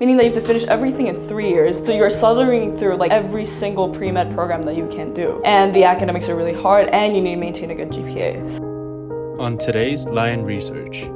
meaning that you have to finish everything in 3 years. So you're stuttering through like every single pre-med program that you can do. And the academics are really hard and you need to maintain a good GPA. On today's Lion Research.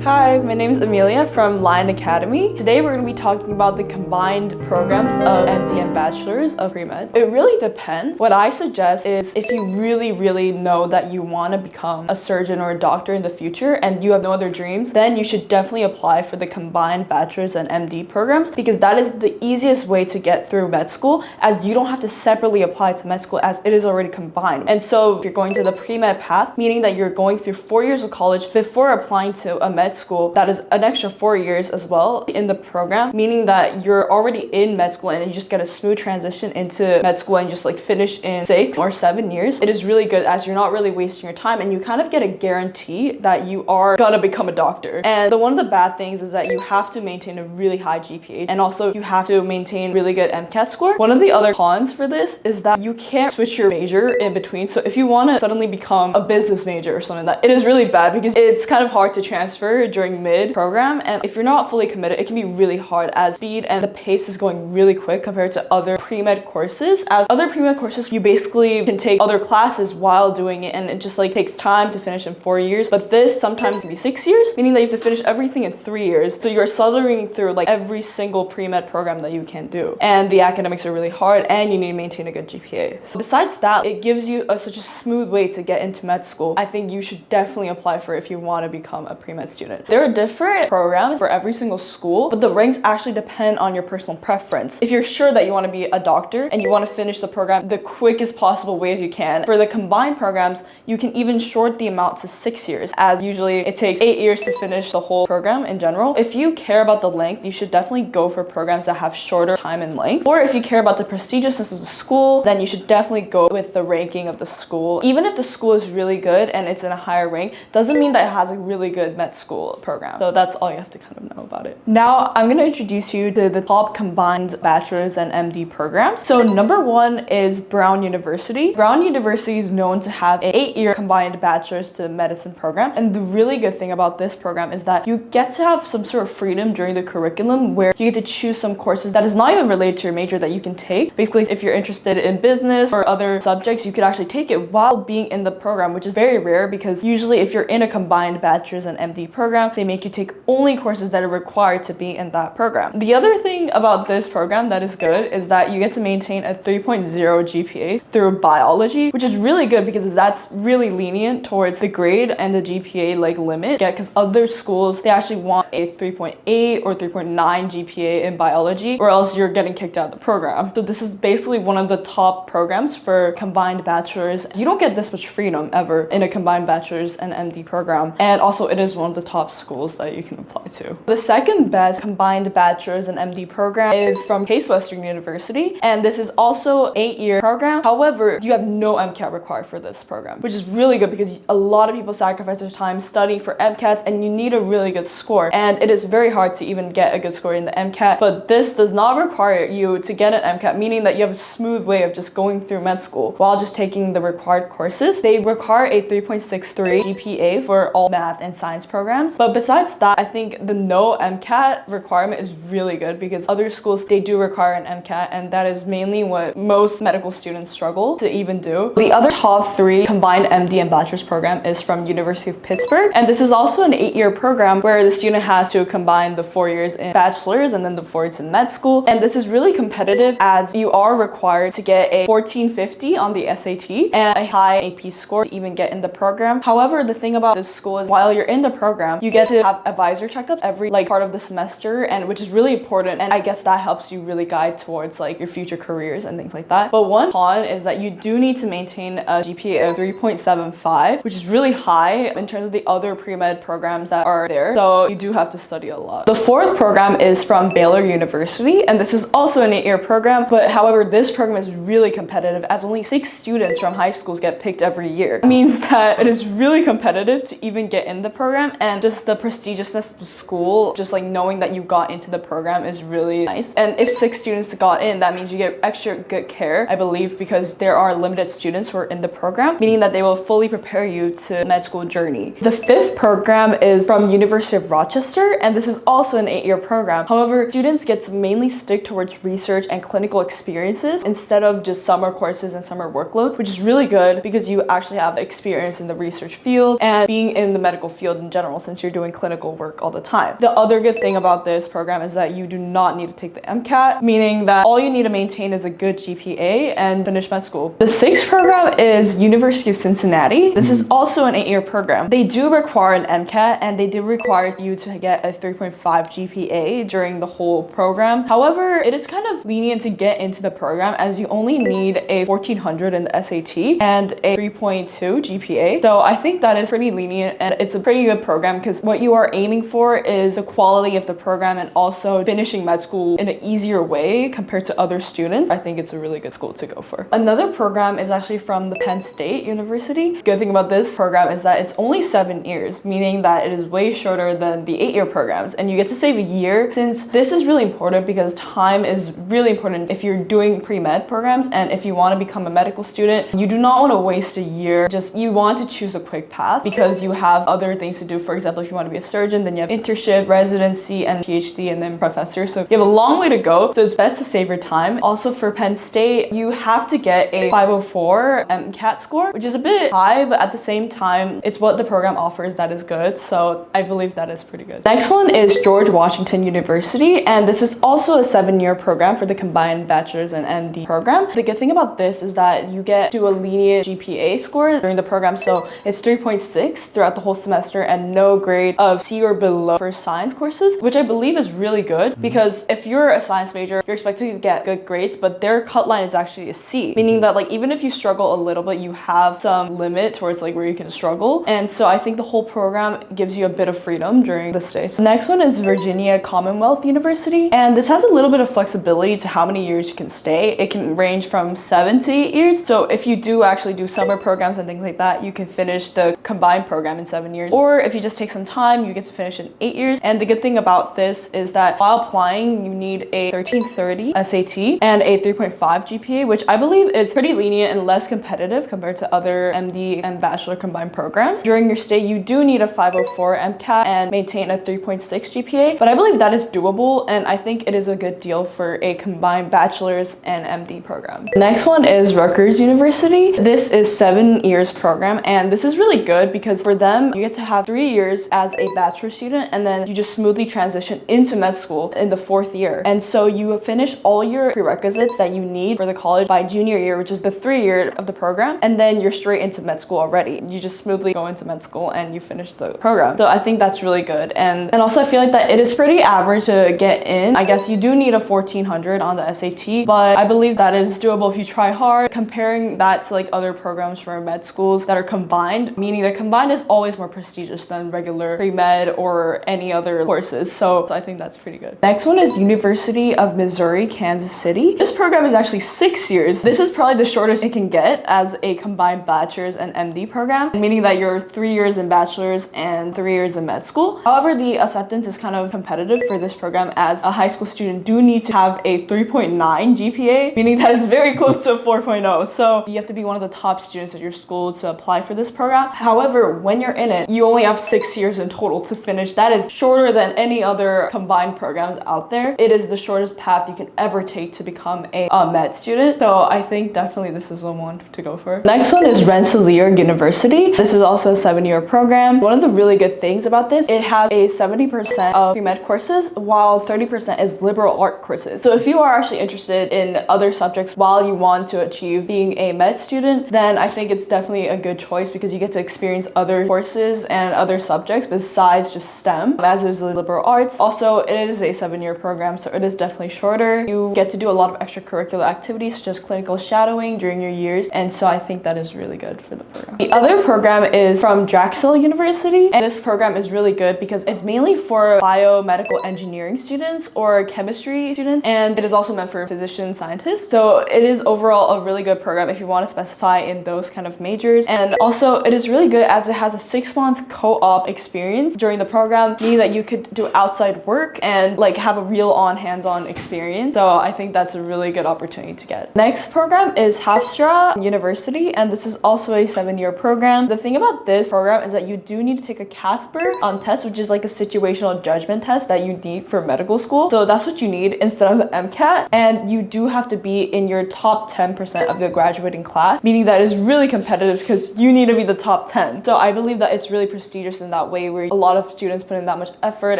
Hi, my name is Amelia from Lion Academy. Today we're going to be talking about the combined programs of MD and Bachelor's of Pre-Med. It really depends. What I suggest is if you really know that you want to become a surgeon or a doctor in the future and you have no other dreams, then you should definitely apply for the combined Bachelor's and MD programs because that is the easiest way to get through med school, as you don't have to separately apply to med school as it is already combined. And so if you're going to the pre-med path, meaning that you're going through 4 years of college before applying to a med school, that is an extra 4 years as well in the program, meaning that you're already in med school and you just get a smooth transition into med school and just like finish in 6 or 7 years. It is really good as you're not really wasting your time and you kind of get a guarantee that you are gonna become a doctor. And one of the bad things is that you have to maintain a really high GPA and also you have to maintain really good MCAT score. One of the other cons for this is that you can't switch your major in between. So if you want to suddenly become a business major or something, that it is really bad because it's kind of hard to transfer during mid program, and if you're not fully committed it can be really hard as speed and the pace is going really quick compared to other pre-med courses. As other pre-med courses you basically can take other classes while doing it and it just like takes time to finish in 4 years, but this sometimes can be 6 years, meaning that you have to finish everything in 3 years. So you're stuttering through like every single pre-med program that you can do, and the academics are really hard and you need to maintain a good GPA. So besides that, it gives you such a smooth way to get into med school. I think you should definitely apply for it if you want to become a pre-med student. There are different programs for every single school, but the ranks actually depend on your personal preference. If you're sure that you want to be a doctor and you want to finish the program the quickest possible way as you can, for the combined programs, you can even short the amount to 6 years, as usually it takes 8 years to finish the whole program in general. If you care about the length, you should definitely go for programs that have shorter time and length. Or if you care about the prestigiousness of the school, then you should definitely go with the ranking of the school. Even if the school is really good and it's in a higher rank, doesn't mean that it has a really good med school program. So that's all you have to kind of know about it. Now I'm going to introduce you to the top combined bachelor's and MD programs. So number 1 is Brown University. Brown University is known to have an 8-year combined bachelor's to medicine program, and the really good thing about this program is that you get to have some sort of freedom during the curriculum where you get to choose some courses that is not even related to your major that you can take. Basically, if you're interested in business or other subjects, you could actually take it while being in the program, which is very rare because usually if you're in a combined bachelor's and MD program, they make you take only courses that are required to be in that program. The other thing about this program that is good is that you get to maintain a 3.0 GPA through biology, which is really good because that's really lenient towards the grade and the GPA like limit. Because other schools, they actually want a 3.8 or 3.9 GPA in biology, or else you're getting kicked out of the program. So this is basically one of the top programs for combined bachelor's. You don't get this much freedom ever in a combined bachelor's and MD program, and also it is one of the top schools that you can apply to. The second best combined bachelor's and MD program is from Case Western University, and this is also an 8-year program. However, you have no MCAT required for this program, which is really good because a lot of people sacrifice their time studying for MCATs and you need a really good score, and it is very hard to even get a good score in the MCAT, but this does not require you to get an MCAT, meaning that you have a smooth way of just going through med school while just taking the required courses. They require a 3.63 GPA for all math and science programs, but besides that, I think the no MCAT requirement is really good because other schools, they do require an MCAT, and that is mainly what most medical students struggle to even do. The other top 3 combined MD and bachelor's program is from University of Pittsburgh, and this is also an 8-year program where the student has to combine the 4 years in bachelor's and then the 4 years in med school, and this is really competitive as you are required to get a 1450 on the SAT and a high AP score to even get in the program. However, the thing about this school is while you're in the program, you get to have advisor checkups every part of the semester, and which is really important, and I guess that helps you really guide towards your future careers and things like that. But one con is that you do need to maintain a GPA of 3.75, which is really high in terms of the other pre-med programs that are there, so you do have to study a lot. The 4th program is from Baylor University, and this is also an 8-year program, but however this program is really competitive as only 6 students from high schools get picked every year. It means that it is really competitive to even get in the program, and and just the prestigiousness of the school, just like knowing that you got into the program is really nice. And if 6 students got in, that means you get extra good care, I believe, because there are limited students who are in the program, meaning that they will fully prepare you to med school journey. The 5th program is from University of Rochester, and this is also an 8-year program. However, students get to mainly stick towards research and clinical experiences instead of just summer courses and summer workloads, which is really good because you actually have experience in the research field and being in the medical field in general, since you're doing clinical work all the time. The other good thing about this program is that you do not need to take the MCAT, meaning that all you need to maintain is a good GPA and finish med school. The 6th program is University of Cincinnati. This is also an 8-year program. They do require an MCAT, and they do require you to get a 3.5 GPA during the whole program. However, it is kind of lenient to get into the program as you only need a 1400 in the SAT and a 3.2 GPA. So I think that is pretty lenient, and it's a pretty good program because what you are aiming for is the quality of the program and also finishing med school in an easier way compared to other students. I think it's a really good school to go for. Another program is actually from the Penn State University. Good thing about this program is that it's only 7 years, meaning that it is way shorter than the 8-year programs, and you get to save a year, since this is really important because time is really important if you're doing pre-med programs, and if you want to become a medical student, you do not want to waste a year. Just you want to choose a quick path because you have other things to do. For example, if you want to be a surgeon, then you have internship, residency, and PhD, and then professor. So you have a long way to go, so it's best to save your time. Also for Penn State, you have to get a 504 MCAT score, which is a bit high, but at the same time, it's what the program offers that is good. So I believe that is pretty good. Next one is George Washington University, and this is also a 7-year program for the combined bachelor's and MD program. The good thing about this is that you get to a lenient GPA score during the program, so it's 3.6 throughout the whole semester and no grade of C or below for science courses, which I believe is really good because if you're a science major, you're expected to get good grades, but their cut line is actually a C, meaning that like even if you struggle a little bit, you have some limit towards like where you can struggle. And so I think the whole program gives you a bit of freedom during the stay. The next one is Virginia Commonwealth University, and this has a little bit of flexibility to how many years you can stay. It can range from 7 to 8 years. So if you do actually do summer programs and things like that, you can finish the combined program in 7 years. Or if you just take some time, you get to finish in 8 years. And the good thing about this is that while applying, you need a 1330 SAT and a 3.5 GPA, which I believe is pretty lenient and less competitive compared to other MD and bachelor combined programs. During your stay, you do need a 504 MCAT and maintain a 3.6 GPA, but I believe that is doable, and I think it is a good deal for a combined bachelor's and MD program. The next one is Rutgers University. This is 7 years program, and this is really good because for them, you get to have 3 years as a bachelor student, and then you just smoothly transition into med school in the 4th year. And so you finish all your prerequisites that you need for the college by junior year, which is the 3 year of the program, and then you're straight into med school already. You just smoothly go into med school and you finish the program. So I think that's really good. And also I feel like that it is pretty average to get in. I guess you do need a 1400 on the SAT, but I believe that is doable if you try hard. Comparing that to like other programs for med schools that are combined, meaning that combined is always more prestigious than regular pre-med or any other courses. So I think that's pretty good. Next one is University of Missouri, Kansas City. This program is actually 6 years. This is probably the shortest it can get as a combined bachelor's and MD program, meaning that you're 3 years in bachelor's and 3 years in med school. However, the acceptance is kind of competitive for this program as a high school student do need to have a 3.9 GPA, meaning that is very close to a 4.0. So you have to be one of the top students at your school to apply for this program. However, when you're in it, you only have 6 years in total to finish. That is shorter than any other combined programs out there. It is the shortest path you can ever take to become a med student. So I think definitely this is the one to go for. Next one is Rensselaer University. This is also a 7-year program. One of the really good things about this, it has a 70% of pre-med courses while 30% is liberal art courses. So if you are actually interested in other subjects while you want to achieve being a med student, then I think it's definitely a good choice because you get to experience other courses and other subjects besides just STEM, as is the liberal arts. Also, it is a 7-year program, so it is definitely shorter. You get to do a lot of extracurricular activities such as clinical shadowing during your years, and so I think that is really good for the program. The other program is from Drexel University, and this program is really good because it's mainly for biomedical engineering students or chemistry students, and it is also meant for physician scientists. So it is overall a really good program if you want to specify in those kind of majors. And also it is really good as it has a 6-month co-op job experience during the program, meaning that you could do outside work and like have a real on hands-on experience. So I think that's a really good opportunity to get. Next program is Hofstra University, and this is also a 7-year program. The thing about this program is that you do need to take a Casper test, which is like a situational judgment test that you need for medical school. So that's what you need instead of the MCAT, and you do have to be in your top 10% of the graduating class, meaning that it's really competitive because you need to be the top 10. So I believe that it's really prestigious in that way, where a lot of students put in that much effort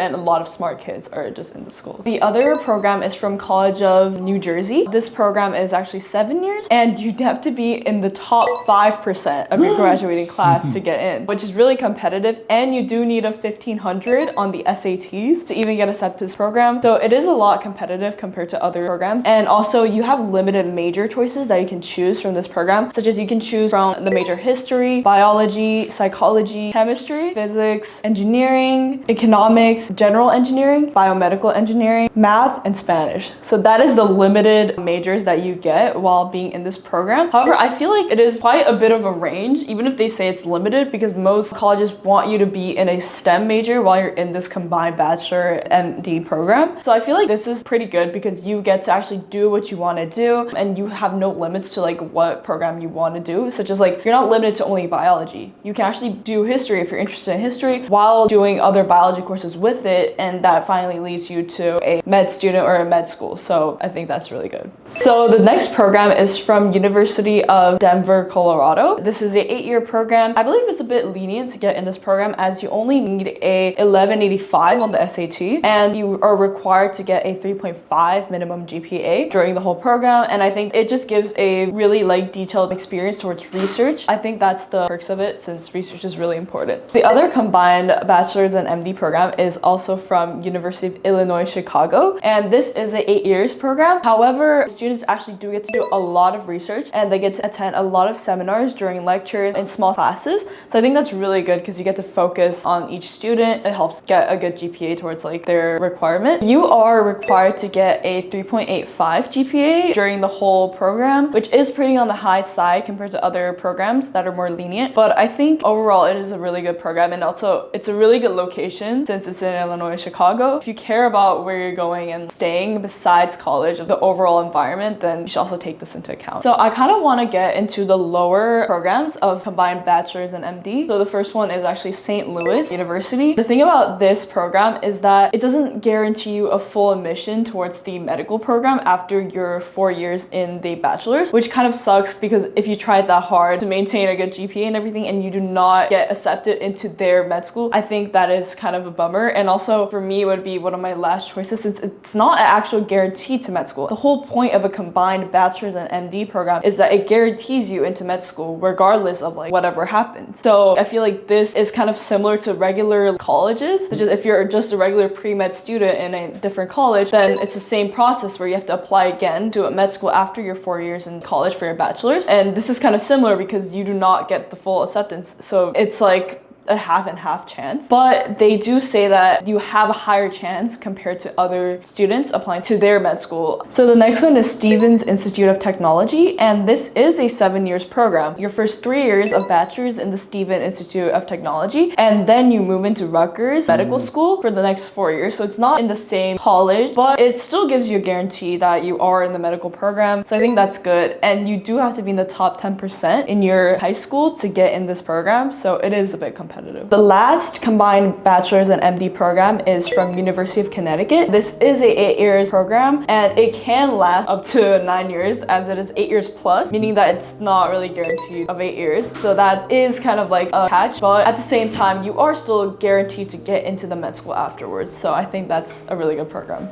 and a lot of smart kids are just in the school. The other program is from College of New Jersey. This program is actually 7 years, and you have to be in the top 5% of your graduating class to get in, which is really competitive, and you do need a 1500 on the SATs to even get accepted to this program. So it is a lot competitive compared to other programs, and also you have limited major choices that you can choose from this program, such as you can choose from the major history, biology, psychology, chemistry, physics, engineering, economics, general engineering, biomedical engineering, math, and Spanish. So that is the limited majors that you get while being in this program. However, I feel like it is quite a bit of a range, even if they say it's limited, because most colleges want you to be in a STEM major while you're in this combined bachelor MD program. So I feel like this is pretty good because you get to actually do what you want to do, and you have no limits to like what program you want to do, such as like you're not limited to only biology. You can actually do history if you're interested in history while doing other biology courses with it, and that finally leads you to a med student or a med school. So I think that's really good. So the next program is from University of Denver, Colorado. This is an 8-year program. I believe it's a bit lenient to get in this program, as you only need a 1185 on the SAT, and you are required to get a 3.5 minimum GPA during the whole program. And I think it just gives a really like detailed experience towards research. I think that's the perks of it, since research is really important. The other combined bachelor's and MD program is also from University of Illinois, Chicago, and this is an 8 years program. However, students actually do get to do a lot of research, and they get to attend a lot of seminars during lectures in small classes. So I think that's really good because you get to focus on each student. It helps get a good GPA towards like their requirement. You are required to get a 3.85 GPA during the whole program, which is pretty on the high side compared to other programs that are more lenient. But I think overall it is a really good program, and also it's a really good location since it's in Illinois, Chicago. If you care about where you're going and staying besides college, of the overall environment, then you should also take this into account. So I kind of want to get into the lower programs of combined bachelor's and MD. So the first one is actually St. Louis University. The thing about this program is that it doesn't guarantee you a full admission towards the medical program after your 4 years in the bachelor's, which kind of sucks because if you tried that hard to maintain a good GPA and everything and you do not get accepted into their med school, I think that is kind of a bummer. And also for me, it would be one of my last choices since it's not an actual guarantee to med school. The whole point of a combined bachelor's and MD program is that it guarantees you into med school regardless of like whatever happens. So I feel like this is kind of similar to regular colleges, such as if you're just a regular pre-med student in a different college, then it's the same process where you have to apply again to a med school after your 4 years in college for your bachelor's. And this is kind of similar because you do not get the full acceptance. So it's like a half and half chance, but they do say that you have a higher chance compared to other students applying to their med school. So the next one is Stevens Institute of Technology, and this is a 7 years program. Your first 3 years of bachelor's in the Stevens Institute of Technology, and then you move into Rutgers Medical School for the next 4 years. So it's not in the same college, but it still gives you a guarantee that you are in the medical program. So I think that's good, and you do have to be in the top 10% in your high school to get in this program, so it is a bit competitive. The last combined bachelor's and MD program is from University of Connecticut. This is a 8 years program, and it can last up to 9 years as it is 8 years plus, meaning that it's not really guaranteed of 8 years. So that is kind of like a catch, but at the same time, you are still guaranteed to get into the med school afterwards. So I think that's a really good program.